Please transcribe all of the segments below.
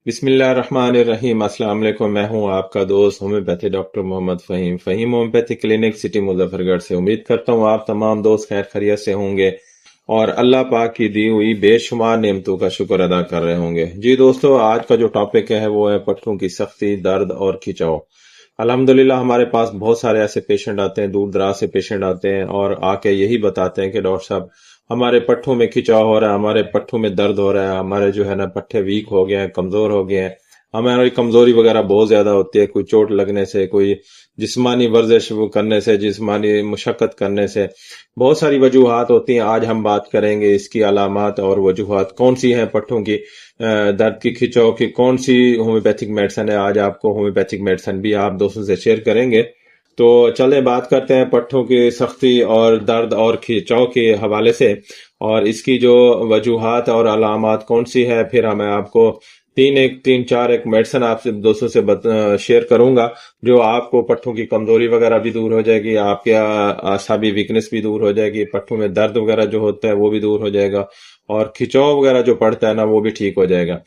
بسم اللہ الرحمن الرحیم۔ السلام علیکم، میں ہوں آپ کا دوست homeopathy doctor Muhammad Fahim homeopathy clinic city Muzaffargarh سے۔ امید کرتا ہوں آپ تمام دوست خیر خیریت سے ہوں گے اور اللہ پاک کی دی ہوئی بے شمار نعمتوں کا شکر ادا کر رہے ہوں گے۔ جی دوستو، آج کا جو ٹاپک ہے وہ ہے پٹھوں کی سختی، درد اور کھچاؤ۔ الحمدللہ ہمارے پاس بہت سارے ایسے پیشنٹ آتے ہیں، دور دراز سے پیشنٹ آتے ہیں اور آ کے یہی بتاتے ہیں کہ ڈاکٹر صاحب ہمارے پٹھوں میں کھچاؤ ہو رہا ہے، ہمارے پٹھوں میں درد ہو رہا ہے، ہمارے جو ہے نا پٹھے ویک ہو گئے ہیں، کمزور ہو گئے ہیں، ہماری کمزوری وغیرہ بہت زیادہ ہوتی ہے، کوئی چوٹ لگنے سے، کوئی جسمانی ورزش کرنے سے، جسمانی مشقت کرنے سے، بہت ساری وجوہات ہوتی ہیں۔ آج ہم بات کریں گے اس کی علامات اور وجوہات کون سی ہیں پٹھوں کی درد کی، کھچاؤ کی، کون سی ہومیوپیتھک میڈیسن ہے۔ آج آپ کو ہومیوپیتھک میڈیسن بھی آپ دوستوں سے شیئر کریں گے۔ تو چلیں بات کرتے ہیں پٹھوں کی سختی اور درد اور کھچاؤ کے حوالے سے، اور اس کی جو وجوہات اور علامات کون سی ہے، پھر میں آپ کو تین چار میڈیسن آپ سے دوستوں سے شیئر کروں گا جو آپ کو پٹھوں کی کمزوری وغیرہ بھی دور ہو جائے گی، آپ کے اعصابی ویکنس بھی دور ہو جائے گی، پٹھوں میں درد وغیرہ جو ہوتا ہے وہ بھی دور ہو جائے گا، اور کھچاؤ وغیرہ جو پڑتا ہے نا وہ بھی ٹھیک ہو جائے گا۔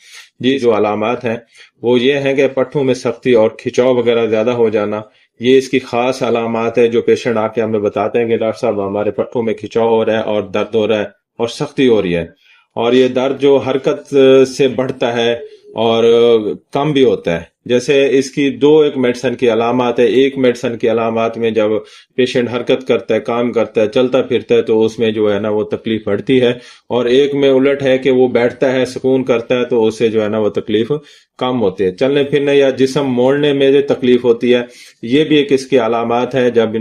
جی، جو علامات ہیں وہ یہ ہیں کہ پٹھوں میں سختی اور کھچاؤ وغیرہ زیادہ ہو جانا، یہ اس کی خاص علامات ہے جو پیشنٹ آ کے ہمیں بتاتے ہیں کہ ڈاکٹر صاحب ہمارے پٹھوں میں کھچاؤ ہو رہا ہے اور درد ہو رہا ہے اور سختی ہو رہی ہے، اور یہ درد جو حرکت سے بڑھتا ہے اور کم بھی ہوتا ہے۔ جیسے اس کی ایک میڈیسن کی علامات ہے۔ ایک میڈیسن کی علامات میں جب پیشنٹ حرکت کرتا ہے، کام کرتا ہے، چلتا پھرتا ہے تو اس میں جو ہے نا وہ تکلیف بڑھتی ہے، اور ایک میں الٹ ہے کہ وہ بیٹھتا ہے، سکون کرتا ہے تو اسے جو ہے نا وہ تکلیف کم ہوتی ہے۔ چلنے پھرنے یا جسم موڑنے میں جو تکلیف ہوتی ہے، یہ بھی ایک اس کی علامات ہے۔ جب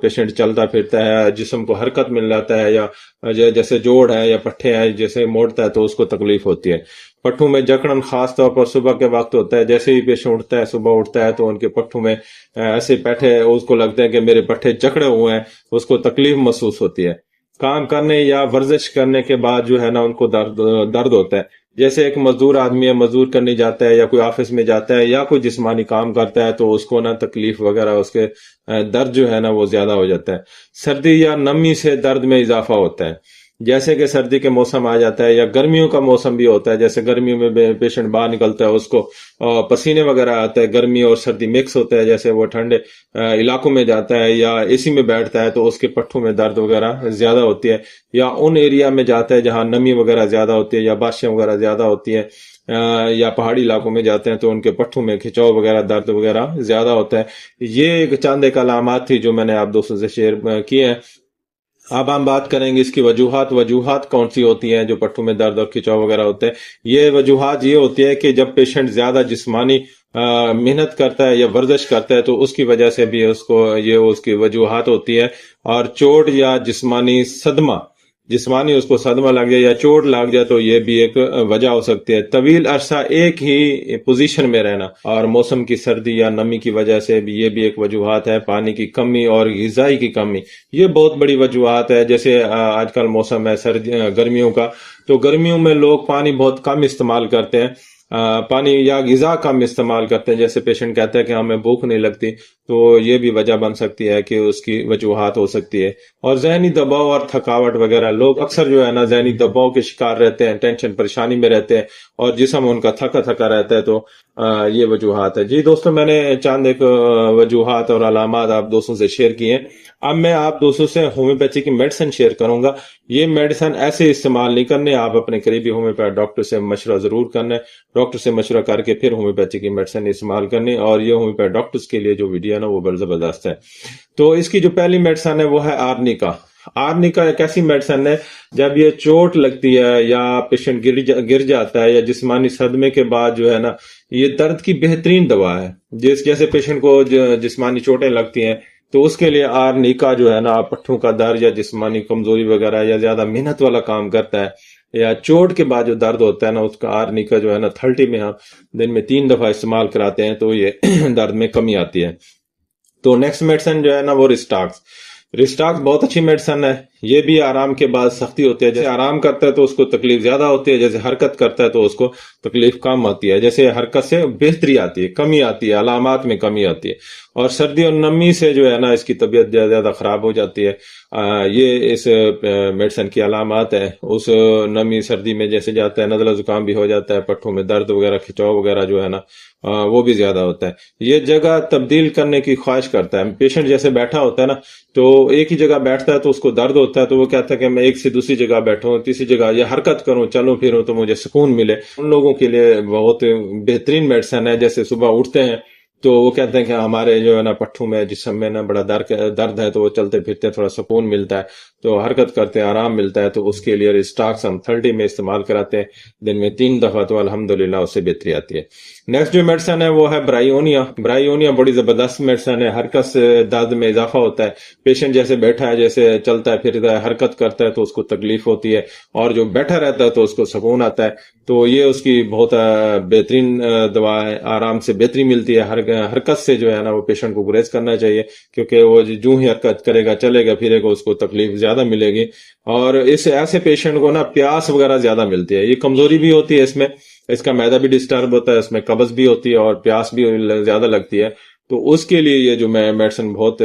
پیشنٹ چلتا پھرتا ہے، جسم کو حرکت مل جاتا ہے، یا جیسے جوڑ ہے یا پٹھے ہیں جیسے موڑتا ہے تو اس کو تکلیف ہوتی ہے۔ پٹھوں میں جکڑن خاص طور پر صبح کے وقت ہوتا ہے۔ جیسے ہی پیشنٹ اٹھتا ہے، صبح اٹھتا ہے تو ان کے پٹھوں میں ایسے بیٹھے، اس کو لگتا ہے کہ میرے پٹھے جکڑے ہوئے ہیں، اس کو تکلیف محسوس ہوتی ہے۔ کام کرنے یا ورزش کرنے کے بعد جو ہے نا ان کو درد ہوتا ہے۔ جیسے ایک مزدور آدمی ہے، مزدور کرنے جاتا ہے یا کوئی آفس میں جاتا ہے یا کوئی جسمانی کام کرتا ہے تو اس کو نا تکلیف وغیرہ، اس کے درد جو ہے نا وہ زیادہ ہو جاتا ہے۔ سردی یا نمی سے درد میں اضافہ ہوتا ہے۔ جیسے کہ سردی کے موسم آ جاتا ہے یا گرمیوں کا موسم بھی ہوتا ہے، جیسے گرمیوں میں پیشنٹ باہر نکلتا ہے، اس کو پسینے وغیرہ آتا ہے، گرمی اور سردی مکس ہوتا ہے، جیسے وہ ٹھنڈے علاقوں میں جاتا ہے یا اے سی میں بیٹھتا ہے تو اس کے پٹھوں میں درد وغیرہ زیادہ ہوتی ہے، یا ان ایریا میں جاتا ہے جہاں نمی وغیرہ زیادہ ہوتی ہے یا بارشیں وغیرہ زیادہ ہوتی ہے، یا پہاڑی علاقوں میں جاتے ہیں تو ان کے پٹھوں میں کھچاؤ وغیرہ، درد وغیرہ زیادہ ہوتا ہے۔ یہ ایک چند ایک علامات تھی جو میں نے آپ دوستوں سے شیئر کی ہیں۔ اب ہم بات کریں گے اس کی وجوہات کون سی ہوتی ہیں جو پٹھوں میں درد اور کھچاؤ وغیرہ ہوتے ہیں۔ یہ وجوہات یہ ہوتی ہے کہ جب پیشنٹ زیادہ جسمانی محنت کرتا ہے یا ورزش کرتا ہے تو اس کی وجہ سے بھی اس کی وجوہات ہوتی ہے، اور چوٹ یا جسمانی اس کو صدمہ لگ جائے یا چوٹ لگ جائے تو یہ بھی ایک وجہ ہو سکتی ہے۔ طویل عرصہ ایک ہی پوزیشن میں رہنا اور موسم کی سردی یا نمی کی وجہ سے بھی یہ بھی ایک وجوہات ہے۔ پانی کی کمی اور غذائی کی کمی، یہ بہت بڑی وجوہات ہے۔ جیسے آج کل موسم ہے گرمیوں کا، تو گرمیوں میں لوگ پانی بہت کم استعمال کرتے ہیں، پانی یا غذا کم استعمال کرتے ہیں۔ جیسے پیشنٹ کہتا ہے کہ ہمیں بھوک نہیں لگتی، تو یہ بھی وجہ بن سکتی ہے کہ اس کی وجوہات ہو سکتی ہے۔ اور ذہنی دباؤ اور تھکاوٹ وغیرہ، لوگ اکثر جو ہے نا ذہنی دباؤ کے شکار رہتے ہیں، ٹینشن پریشانی میں رہتے ہیں اور جسم ان کا تھکا رہتا ہے، تو یہ وجوہات ہے۔ جی دوستوں، میں نے چند ایک وجوہات اور علامات آپ دوستوں سے شیئر کی ہیں۔ اب میں آپ دوستوں سے ہومیوپیتھی کی میڈیسن شیئر کروں گا۔ یہ میڈیسن ایسے استعمال نہیں کرنے، آپ اپنے قریبی ہومیوپیتھ ڈاکٹر سے مشورہ ضرور کرنا ہے، ڈاکٹر سے مشورہ کر کے پھر ہومیوپیتھی کی میڈیسن استعمال کرنی، اور یہ ہومیوپیتھ ڈاکٹرز کے لیے جو ویڈیو ہے نا وہ بڑا زبردست ہے۔ تو اس کی جو پہلی میڈیسن ہے وہ ہے آرنیکا۔ آرنیکا ایک ایسی میڈیسن ہے، جب یہ چوٹ لگتی ہے یا پیشنٹ گر جاتا ہے یا جسمانی صدمے کے بعد جو ہے نا، یہ درد کی بہترین دوا ہے۔ جیسے پیشنٹ کو جسمانی چوٹیں لگتی ہیں تو اس کے لیے آرنیکا جو ہے نا، پٹھوں کا درد یا جسمانی کمزوری وغیرہ یا زیادہ محنت والا کام کرتا ہے یا چوٹ کے بعد جو درد ہوتا ہے نا، اس کا آرنیکا جو ہے نا 30 میں ہم دن میں 3 دفعہ استعمال کراتے ہیں تو یہ درد میں کمی آتی ہے۔ تو نیکسٹ میڈیسن جو ہے نا وہ ریسٹاکس بہت اچھی میڈیسن ہے۔ یہ بھی آرام کے بعد سختی ہوتی ہے، جیسے آرام کرتا ہے تو اس کو تکلیف زیادہ ہوتی ہے، جیسے حرکت کرتا ہے تو اس کو تکلیف کم آتی ہے، جیسے حرکت سے بہتری آتی ہے، کمی آتی ہے، علامات میں کمی آتی ہے۔ اور سردی اور نمی سے جو ہے نا اس کی طبیعت زیادہ خراب ہو جاتی ہے. یہ اس میڈیسن کی علامات ہے. اس نمی سردی میں جیسے جاتا ہے نزلہ زکام بھی ہو جاتا ہے، پٹھوں میں درد وغیرہ، کھچاؤ وغیرہ جو ہے نا وہ بھی زیادہ ہوتا ہے. یہ جگہ تبدیل کرنے کی خواہش کرتا ہے. پیشنٹ جیسے بیٹھا ہوتا ہے نا تو ایک ہی جگہ بیٹھتا ہے تو اس کو درد ہوتا ہے، تو وہ کہتا ہے کہ میں ایک سے دوسری جگہ بیٹھوں، تیسری جگہ یہ حرکت کروں، چلوں پھروں تو مجھے سکون ملے. ان لوگوں کے لیے بہت بہترین میڈیسن ہے. جیسے صبح اٹھتے ہیں تو وہ کہتے ہیں کہ ہمارے جو ہے نا پٹھوں میں جسم میں نا بڑا درد ہے، تو وہ چلتے پھرتے تھوڑا سکون ملتا ہے، تو حرکت کرتے ہیں آرام ملتا ہے. تو اس کے لیے اسٹاکس ہم 30 میں استعمال کراتے ہیں، دن میں 3 دفعہ، تو الحمدللہ اس سے بہتری آتی ہے. نیکسٹ جو میڈیسن ہے وہ ہے برائیونیا. برائیونیا بڑی زبردست میڈیسن ہے. حرکت سے درد میں اضافہ ہوتا ہے. پیشنٹ جیسے بیٹھا ہے، جیسے چلتا ہے پھرتا ہے، حرکت کرتا ہے تو اس کو تکلیف ہوتی ہے، اور جو بیٹھا رہتا ہے تو اس کو سکون آتا ہے. تو یہ اس کی بہت بہترین دوا ہے. آرام سے بہتری ملتی ہے. حرکت سے جو ہے نا وہ پیشنٹ کو گریز کرنا چاہیے، کیونکہ وہ جو ہی حرکت کرے گا، چلے گا پھرے گا، اس کو تکلیف زیادہ ملے گی. اور اس ایسے پیشنٹ کو نا پیاس وغیرہ زیادہ ملتی ہے. یہ کمزوری بھی ہوتی ہے اس کا معدہ بھی ڈسٹرب ہوتا ہے، اس میں قبض بھی ہوتی ہے اور پیاس بھی زیادہ لگتی ہے. تو اس کے لیے یہ جو میڈیسن بہت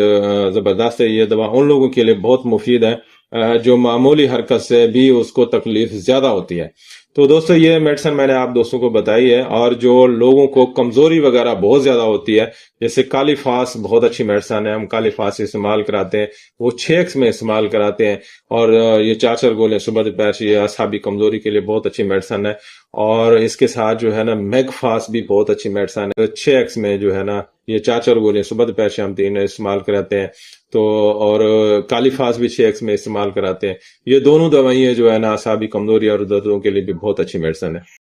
زبردست ہے. یہ دوا ان لوگوں کے لیے بہت مفید ہے جو معمولی حرکت سے بھی اس کو تکلیف زیادہ ہوتی ہے. تو دوستو یہ میڈیسن میں نے آپ دوستوں کو بتائی ہے. اور جو لوگوں کو کمزوری وغیرہ بہت زیادہ ہوتی ہے، جیسے کالی فاس بہت اچھی میڈیسن ہے. ہم کالی فاس استعمال کراتے ہیں، وہ 6x میں استعمال کراتے ہیں. اور یہ 4 گولے صبح دوپہر، یہ اعصابی کمزوری کے لیے بہت اچھی میڈیسن ہے. اور اس کے ساتھ جو ہے نا میگ فاس بھی بہت اچھی میڈیسن ہے. 6x میں جو ہے نا یہ 4 گولے صبح دوپہر شام 3 استعمال کراتے ہیں. تو اور کالی فاس بھی 6x میں استعمال کراتے ہیں. یہ دونوں دوائیاں جو ہے نا اعصابی کمزوری اور دردوں کے لیے بھی بہت اچھی میڈیسن ہے.